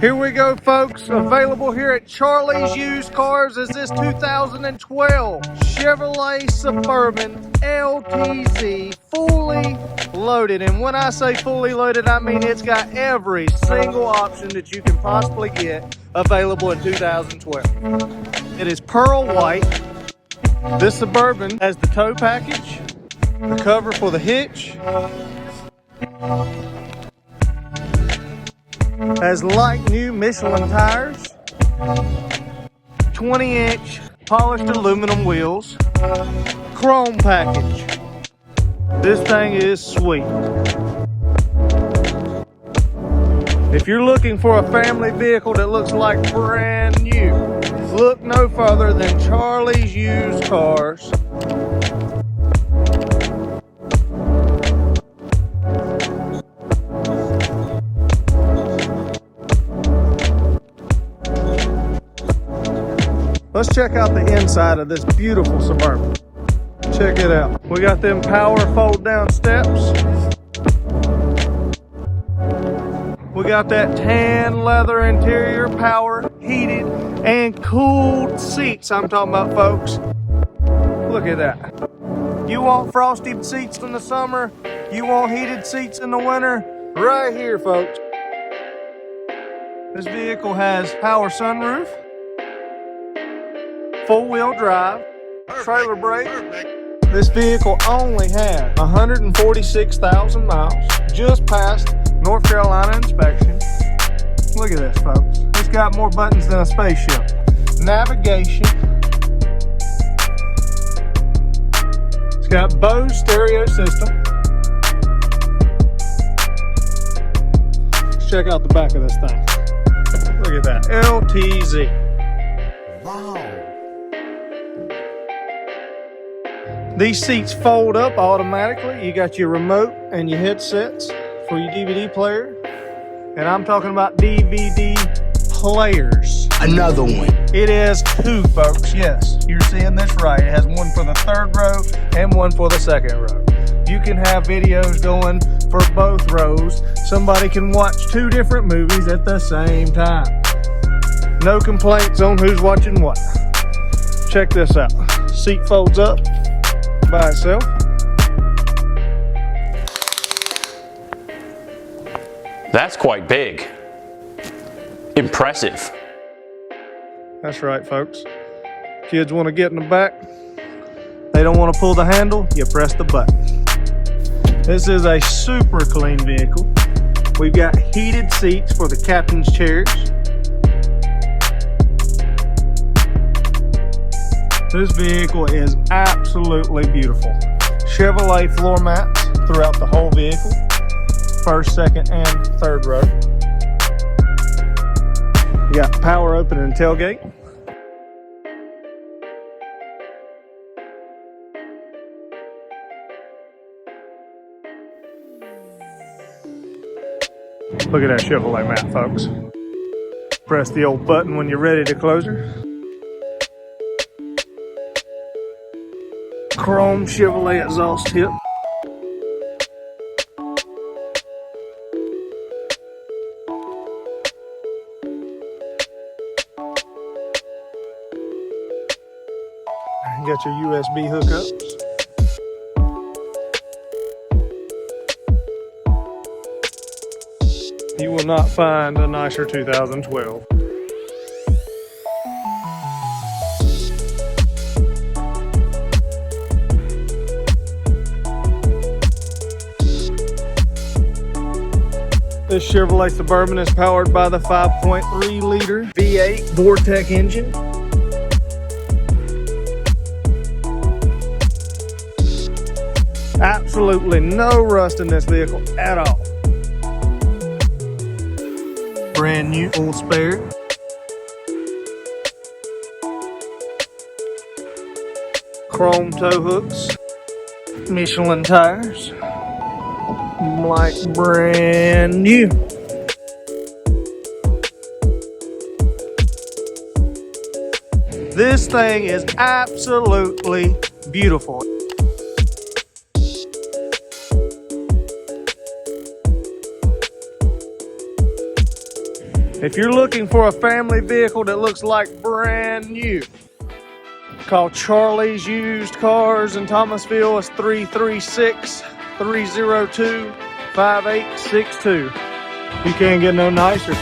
Here we go, folks. Available here at Charlie's Used Cars is this 2012 Chevrolet Suburban LTZ fully loaded. And when I say fully loaded, I mean it's got every single option that you can possibly get available in 2012. It is pearl white. This Suburban has the tow package, the cover for the hitch, has light new Michelin tires, 20-inch polished aluminum wheels, chrome package. This thing is sweet. If you're looking for a family vehicle that looks like brand new, look no further than Charlie's Used Cars. Let's check out the inside of this beautiful Suburban. Check it out. We got them power fold down steps. We got that tan leather interior, power heated and cooled seats I'm talking about, folks. Look at that. You want frosted seats in the summer? You want heated seats in the winter? Right here, folks. This vehicle has power sunroof, four-wheel drive, trailer brake. This vehicle only has 146,000 miles, just passed North Carolina inspection. Look at this, folks. It's got more buttons than a spaceship. Navigation. It's got Bose stereo system. Let's check out the back of this thing. Look at that, LTZ. Wow. These seats fold up automatically. You got your remote and your headsets for your DVD player. And I'm talking about DVD players. Another one. It has two, folks. Yes, you're seeing this right. It has one for the third row and one for the second row. You can have videos going for both rows. Somebody can watch two different movies at the same time. No complaints on who's watching what. Check this out. Seat folds up by itself. That's quite big. Impressive. That's right, folks. Kids want to get in the back. They don't want to pull the handle. You press the button. This is a super clean vehicle. We've got heated seats for the captain's chairs. This vehicle is absolutely beautiful. Chevrolet floor mats throughout the whole vehicle. First, second, and third row. You got power open and tailgate. Look at that Chevrolet mat, folks. Press the old button when you're ready to close her. Chrome Chevrolet exhaust tip. You got your USB hookups. You will not find a nicer 2012. This Chevrolet Suburban is powered by the 5.3 liter V8 Vortec engine. Absolutely no rust in this vehicle at all. Brand new oil spare. Chrome tow hooks. Michelin tires. Like brand new. This thing is absolutely beautiful. If you're looking for a family vehicle that looks like brand new, call Charlie's Used Cars in Thomasville. It's 336-302-5862. You can't get no nicer.